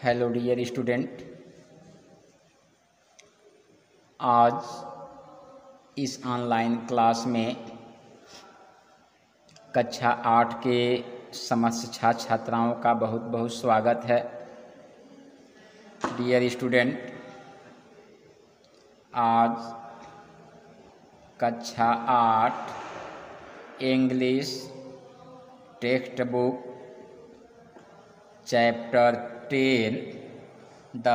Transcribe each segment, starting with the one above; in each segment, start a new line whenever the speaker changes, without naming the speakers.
Hello dear student, आज इस online class में कक्षा 8 के समस्त छात्र छात्राओं का बहुत बहुत स्वागत है। डियर स्टूडेंट, आज कक्षा 8 English text book chapter 10 the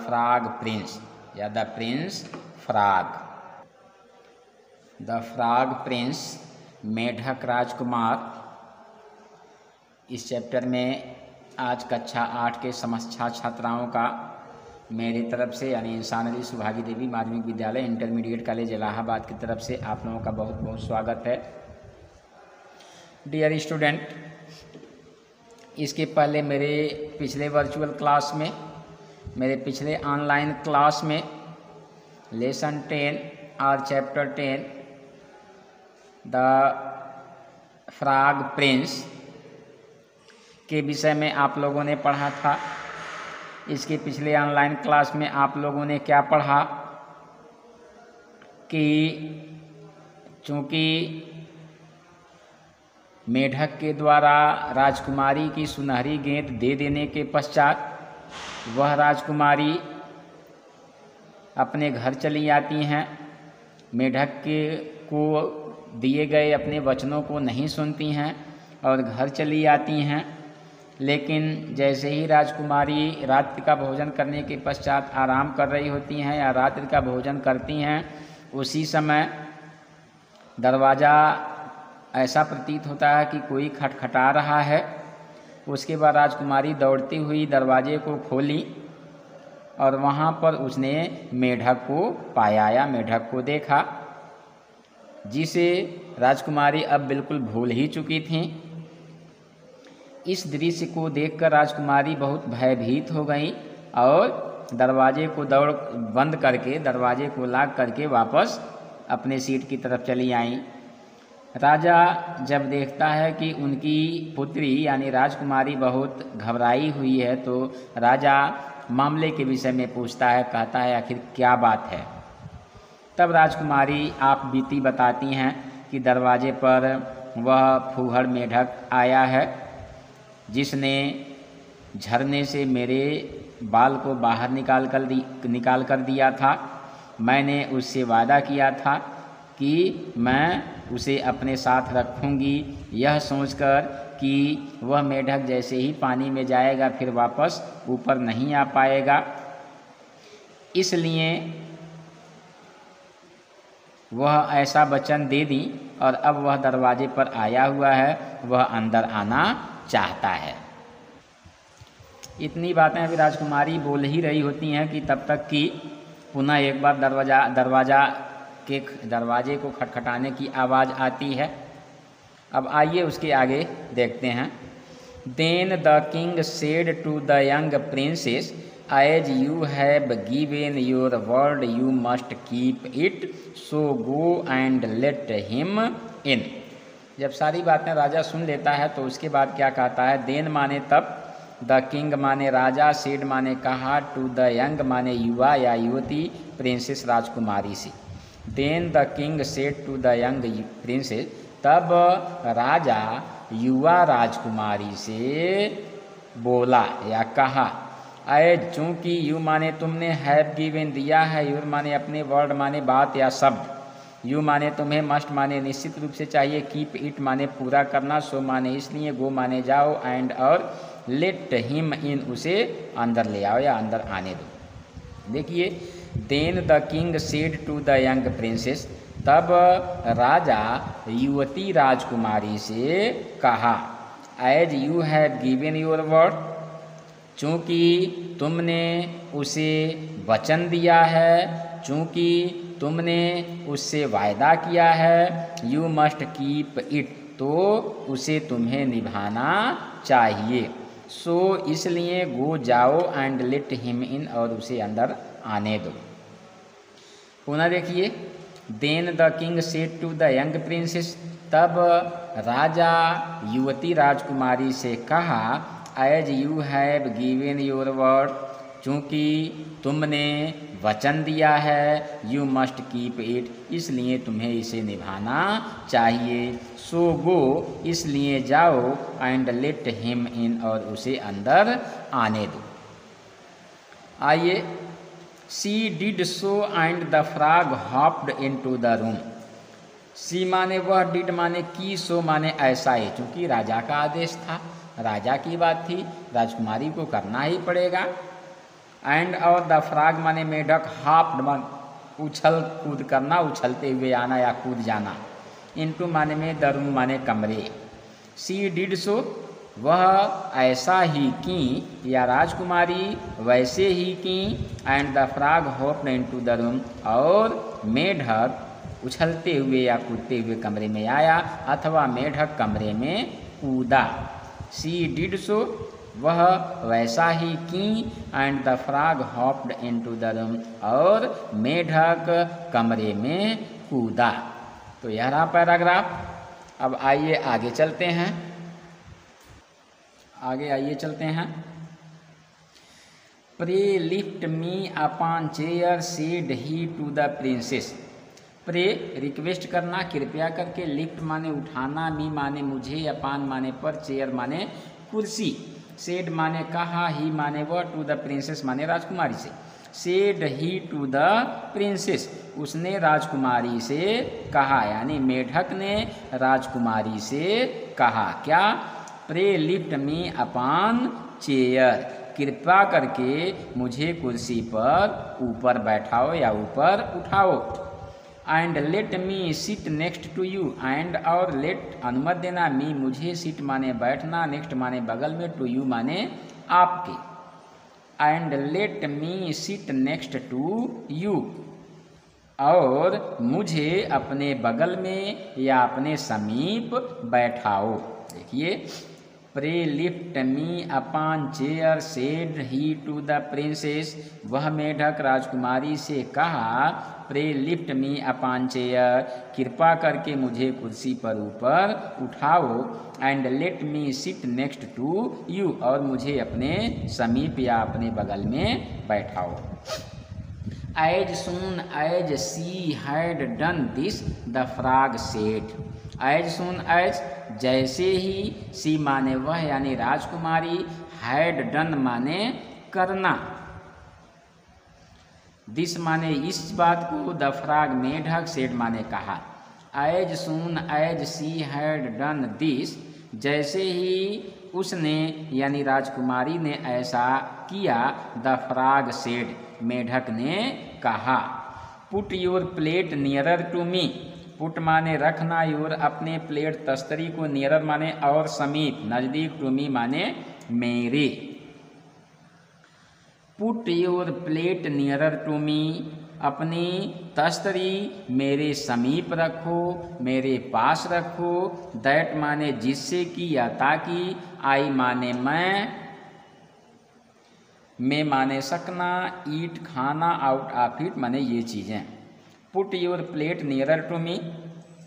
frog prince या the prince frog. The frog prince मेढक राजकुमार, इस चैप्टर में आज कक्षा 8 के समस्त छात्र छात्राओं का मेरी तरफ से यानी इंसानली सुभागी देवी माध्यमिक विद्यालय इंटरमीडिएट कॉलेज इलाहाबाद की तरफ से आप लोगों का बहुत बहुत स्वागत है। डियर स्टूडेंट, इसके पहले मेरे पिछले वर्चुअल क्लास में, मेरे पिछले ऑनलाइन क्लास में लेसन 10 और चैप्टर 10 द फ्रॉग प्रिंस के विषय में आप लोगों ने पढ़ा था। इसके पिछले ऑनलाइन क्लास में आप लोगों ने क्या पढ़ा कि चूँकि मेढक के द्वारा राजकुमारी की सुनहरी गेंद दे देने के पश्चात वह राजकुमारी अपने घर चली आती हैं। मेढक के को दिए गए अपने वचनों को नहीं सुनती हैं और घर चली आती हैं। लेकिन जैसे ही राजकुमारी रात्रि का भोजन करने के पश्चात आराम कर रही होती हैं या रात्रि का भोजन करती हैं, उसी समय दरवाज़ा ऐसा प्रतीत होता है कि कोई खटखटा रहा है। उसके बाद राजकुमारी दौड़ती हुई दरवाजे को खोली और वहाँ पर उसने मेढक को पाया या मेढक को देखा, जिसे राजकुमारी अब बिल्कुल भूल ही चुकी थी। इस दृश्य को देखकर राजकुमारी बहुत भयभीत हो गई और दरवाजे को बंद करके, दरवाजे को लॉक करके वापस अपने सीट की तरफ चली आई। राजा जब देखता है कि उनकी पुत्री यानी राजकुमारी बहुत घबराई हुई है, तो राजा मामले के विषय में पूछता है, कहता है आखिर क्या बात है। तब राजकुमारी आप बीती बताती हैं कि दरवाजे पर वह फूहड़ मेढक आया है, जिसने झरने से मेरे बाल को बाहर निकाल कर दिया था। मैंने उससे वादा किया था कि मैं उसे अपने साथ रखूंगी, यह सोचकर कि वह मेढक जैसे ही पानी में जाएगा फिर वापस ऊपर नहीं आ पाएगा। इसलिए वह ऐसा वचन दे दी और अब वह दरवाजे पर आया हुआ है, वह अंदर आना चाहता है। इतनी बातें अभी राजकुमारी बोल ही रही होती हैं कि तब तक कि पुनः एक बार दरवाजे को खटखटाने की आवाज़ आती है। अब आइए उसके आगे देखते हैं। Then the king said to the young princess, as you have given your word you must keep it, so go and let him in. जब सारी बातें राजा सुन लेता है तो उसके बाद क्या कहता है, देन माने तब, द किंग माने राजा, सेड माने कहा, टू द यंग माने युवा या युवती, प्रिंसेस राजकुमारी से। Then the king said to the young princess, तब राजा युवा राजकुमारी से बोला या कहा, एज चूँकि यू माने तुमने, हैव गिवन दिया है, यूर माने अपने, वर्ड माने बात या शब्द, यू माने तुम्हें, मस्ट माने निश्चित रूप से चाहिए, कीप इट माने पूरा करना, सो माने इसलिए, गो माने जाओ, एंड और लेट हिम इन उसे अंदर ले आओ या अंदर आने दो। देखिए, then the king said to the young princess, तब राजा युवती राजकुमारी से कहा, as you have given your word, चूँकि तुमने उसे वचन दिया है, चूँकि तुमने उससे वायदा किया है, यू मस्ट कीप इट, तो उसे तुम्हें निभाना चाहिए, सो इसलिए गो जाओ एंड लेट हिम इन और उसे अंदर आने दो। पुनः देखिए, then the king said to the young princess, तब राजा युवती राजकुमारी से कहा, as you have given your word, चूँकि तुमने वचन दिया है, यू मस्ट कीप इट, इसलिए तुम्हें इसे निभाना चाहिए। सो गो, इसलिए जाओ, एंड लेट हिम इन, और उसे अंदर आने दो। आइए, she did so and the frog hopped into the room. She माने वह, डिड माने की, सो माने ऐसा ही, चूँकि राजा का आदेश था, राजा की बात थी, राजकुमारी को करना ही पड़ेगा। एंड और द फ्रॉग माने मेढक, हॉप्ड उछल कूद करना, उछलते हुए आना या कूद जाना। इनटू माने में, द रूम माने कमरे। सी डिड सो, वह ऐसा ही की या राजकुमारी वैसे ही की। And the frog hopped into the room, और मेढक उछलते हुए या कूदते हुए कमरे में आया, अथवा मेढक कमरे में कूदा। सी डिड सो, वह वैसा ही की। And the frog hopped into the room, और मेढक कमरे में कूदा। तो यह रहा पैराग्राफ। अब आइए आगे चलते हैं, आइए चलते हैं। Pray lift me upon chair, said he to the princess. Pray request करना, कृपया करके, लिफ्ट माने उठाना, मी माने मुझे, अपान माने पर, चेयर माने कुर्सी, सेड माने कहा, ही माने वह, टू द प्रिंसेस माने राजकुमारी से। Said he to the princess, उसने राजकुमारी से कहा, यानी मेढक ने राजकुमारी से कहा क्या? Pray lift me upon chair, कृपया करके मुझे कुर्सी पर ऊपर बैठाओ या ऊपर उठाओ। And let me sit next to you, and और लेट अनुमति देना, मी मुझे, सिट माने बैठना, नेक्स्ट माने बगल में, टू यू माने आपके। And let me sit next to you, और मुझे अपने बगल में या अपने समीप बैठाओ। देखिए, pray lift me upon chair, said he to the princess, वह मेढक राजकुमारी से कहा, pray lift me upon chair, कृपा करके मुझे कुर्सी पर ऊपर उठाओ। And let me sit next to you, और मुझे अपने समीप या अपने बगल में बैठाओ। As soon as she had done this, the frog said. As soon as, जैसे ही, सी माने वह यानी राजकुमारी, हैड डन माने करना, दिस माने इस बात को, द फ्रॉग मेढक, सेड माने कहा। As soon as she had done this, जैसे ही उसने यानी राजकुमारी ने ऐसा किया, द फ्रॉग सेड, मेढक ने कहा। Put your plate nearer to me, put माने रखना, योर अपने, प्लेट तस्तरी को, नियरर माने और समीप, नज़दीक, टू मी माने मेरे। Put your plate nearer to me, अपनी तस्तरी मेरे समीप रखो, मेरे पास रखो। दैट माने जिससे कि या ताकि, आई माने मैं, में माने सकना, ईट खाना, आउट ऑफ इट माने ये चीज़ें। Put your plate nearer to me,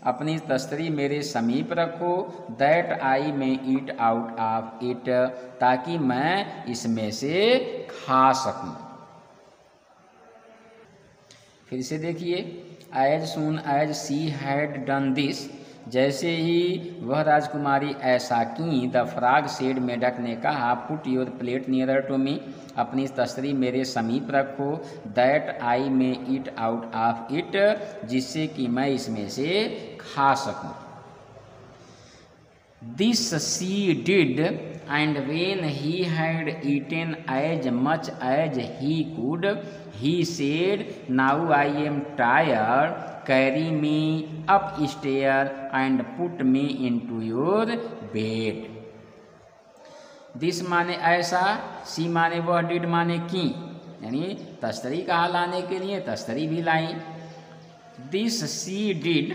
अपनी तस्तरी मेरे समीप रखो। दैट आई में ईट आउट ऑफ इट, ताकि मैं इसमें से खा सकूं। फिर से देखिए, as soon as she had done this, जैसे ही वह राजकुमारी ऐसा की, द फ्रॉग सेड, मेढक ने कहा, put your plate nearer to me, अपनी तस्तरी मेरे समीप रखो। दैट आई में ईट आउट ऑफ इट, जिससे कि मैं इसमें से खा सकूं। This she did, and when he had eaten as much as he could, he said, now I am tired, carry me up stair and put me into your bed. This माने ऐसा, सी माने वह, डिड माने की, यानी तस्तरी कहा लाने के लिए तस्तरी भी लाई। दिस सी डिड,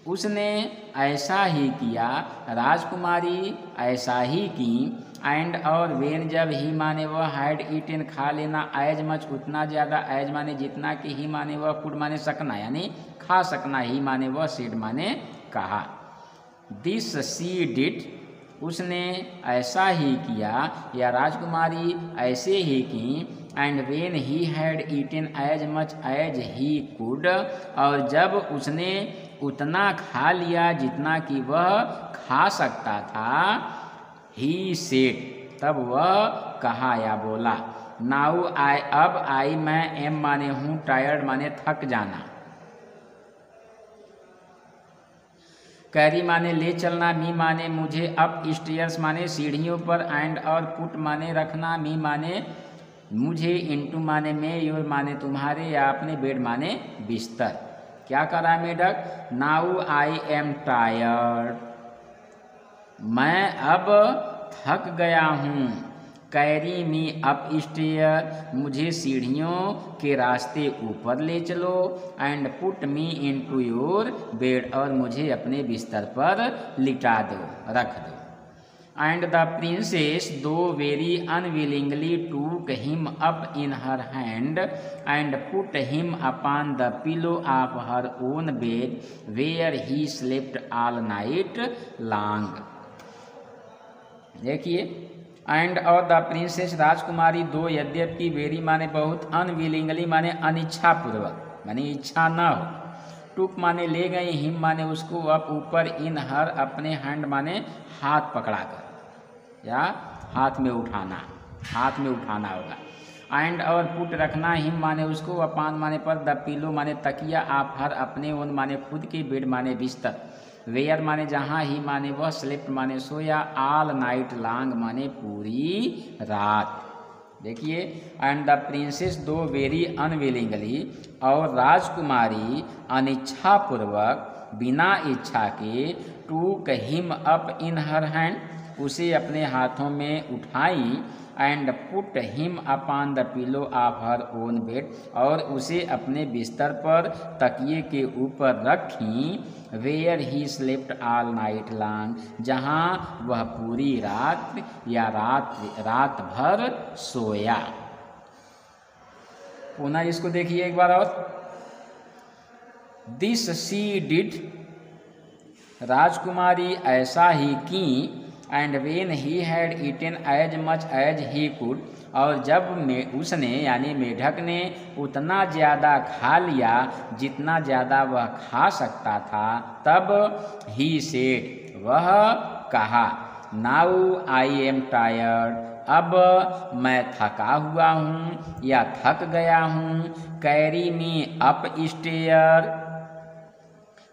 उसने ऐसा ही किया, राजकुमारी ऐसा ही की। एंड और वेन जब, ही माने वह, हैड ईटेन खा लेना, एज मच उतना ज़्यादा, एज माने जितना कि, ही माने वह, कुड माने सकना यानी खा सकना, ही माने वह, सेड माने कहा। दिस सी डिड, उसने ऐसा ही किया या राजकुमारी ऐसे ही की। And when he had eaten as much as he could, और जब उसने उतना खा लिया जितना कि वह खा सकता था, ही सेड, तब वह कहा या बोला, नाउ आई, अब आई मैं, एम माने हूँ, टायर्ड माने थक जाना, कैरी माने ले चलना, मी माने मुझे, अप स्टेयर्स माने सीढ़ियों पर, एंड और पुट माने रखना, मी माने मुझे, इनटू माने में, योर माने तुम्हारे या अपने, बेड माने बिस्तर। क्या करा मेढक? नाउ आई एम टायर्ड, मैं अब थक गया हूँ, कैरी मी अप स्टेयर, मुझे सीढ़ियों के रास्ते ऊपर ले चलो, and put me into your bed, और मुझे अपने बिस्तर पर लिटा दो, रख दो। And the princess though very unwillingly took him up in her hand and put him upon the pillow of her own bed where he slept all night long. देखिए, एंड और द प्रिंसेस राजकुमारी though, यद्यपि very माने बहुत, unwillingly माने अनिच्छा पूर्वक, माने इच्छा न हो, टूक माने ले गई, हिम माने उसको, अप ऊपर, इन हर अपने, हैंड माने हाथ पकड़ाकर या हाथ में उठाना, हाथ में उठाना होगा। एंड और पुट रखना, हिम माने उसको, अपान माने पर, द पिलो माने तकिया, आप हर अपने, उन माने खुद के, बेड माने बिस्तर, वेयर माने जहाँ, ही माने वह, स्लिप्ट माने सोया, ऑल नाइट लॉन्ग माने पूरी रात। देखिए, and the princess though very unwillingly, और राजकुमारी अनिच्छापूर्वक, बिना इच्छा के, took him up in her hand, उसे अपने हाथों में उठाई, and put him upon the pillow of her own bed, और उसे अपने बिस्तर पर तकिए के ऊपर रखी, where he slept all night long, जहाँ वह पूरी रात या रात भर सोया। पुनः इसको देखिए एक बार और। दिस शी डिड, राजकुमारी ऐसा ही की, and when he had eaten as much as he could, और जब उसने यानी मेढक ने उतना ज़्यादा खा लिया जितना ज़्यादा वह खा सकता था, तब ही सेड, वह कहा, नाउ आई एम टायर्ड, अब मैं थका हुआ हूँ या थक गया हूँ, कैरी मी अप स्टेयर,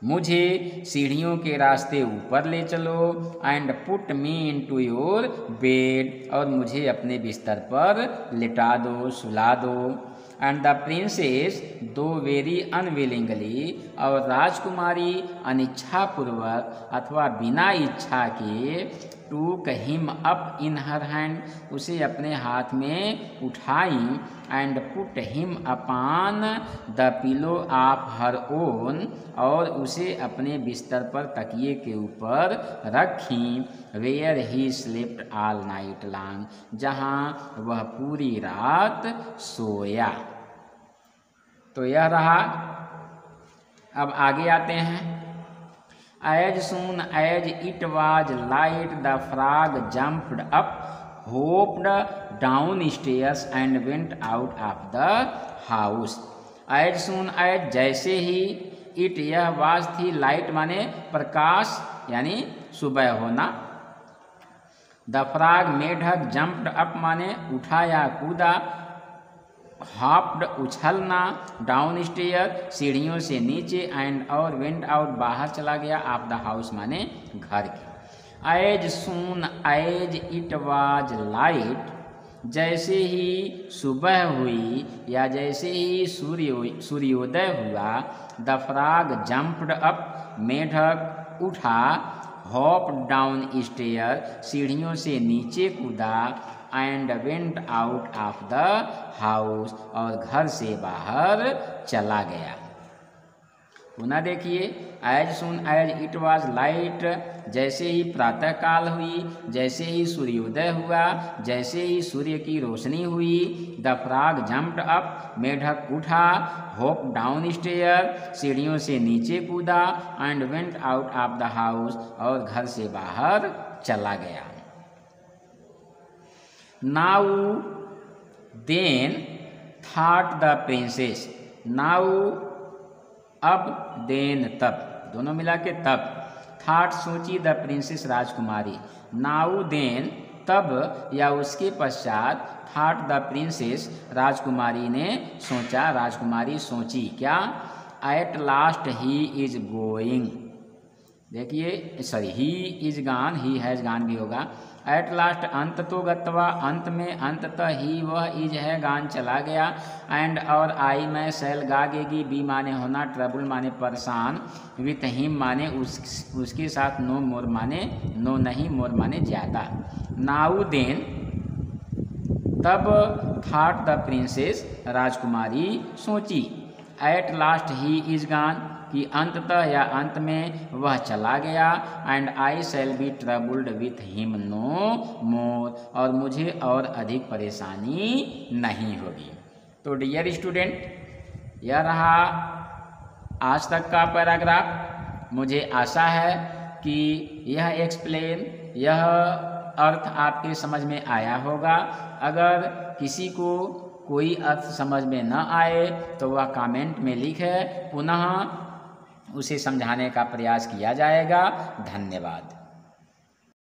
मुझे सीढ़ियों के रास्ते ऊपर ले चलो, and put me into your bed, और मुझे अपने बिस्तर पर लिटा दो, सुला दो। And the princess though very unwillingly, और राजकुमारी अनिच्छापूर्वक अथवा बिना इच्छा के, took him up in her hand, उसे अपने हाथ में उठाई, and put him upon the pillow of her own, और उसे अपने बिस्तर पर तकिए के ऊपर रखी, where he slept all night long, जहाँ वह पूरी रात सोया। तो यह रहा। अब आगे आते हैं। As soon as it was light, the frog jumped up, hopped downstairs and went out of the house. As soon as, जैसे ही, it यह was थी, light माने प्रकाश यानी सुबह होना, the frog मेढक, jumped up माने उठा या कूदा, हॉप्ड उछलना, डाउन स्टेयर सीढ़ियों से नीचे, एंड और वेंट आउट बाहर चला गया, ऑफ द हाउस माने घर के। As soon as it was light, जैसे ही सुबह हुई या जैसे ही सूर्योदय हुआ, द फ्रॉग जंप्ड अप, मेढक उठा, हॉप डाउन स्टेयर सीढ़ियों से नीचे कूदा, and went out of the house, और घर से बाहर चला गया। पुनः देखिए, as soon as it was light, जैसे ही प्रातःकाल हुई, जैसे ही सूर्योदय हुआ, जैसे ही सूर्य की रोशनी हुई, द फ्रॉग जम्प्ड अप, मेढक उठा, होप डाउन स्टेयर, सीढ़ियों से नीचे कूदा, and went out of the house, और घर से बाहर चला गया। Now then thought the princess, now अब, देन तब, दोनों मिला के तब, थॉट सोची द प्रिंसेस राजकुमारी, नाउ देन तब या उसके पश्चात, थॉट द प्रिंसेस राजकुमारी ने सोचा, राजकुमारी सोची क्या, eight last he is going, देखिए सॉरी ही इज गान, ही हैज़ गान भी होगा, एट लास्ट अंत तो गत्वा, अंत में, अंततः ही वह इज है गान चला गया, एंड और आई मैं सेल गागेगी, बी माने होना, ट्रबल माने परेशान, विथ हिम माने उसके साथ, नो मोर माने नो नहीं, मोर माने ज़्यादा। नाउ देन तब, थॉट द प्रिंसेस राजकुमारी सोची, at last he is gone कि अंततः या अंत में वह चला गया, and I shall be troubled with him no more, और मुझे और अधिक परेशानी नहीं होगी। तो डियर स्टूडेंट, यह रहा आज तक का पैराग्राफ। मुझे आशा है कि यह एक्सप्लेन, यह अर्थ आपके समझ में आया होगा। अगर किसी को कोई अर्थ समझ में न आए तो वह कमेंट में लिखे, पुनः उसे समझाने का प्रयास किया जाएगा। धन्यवाद।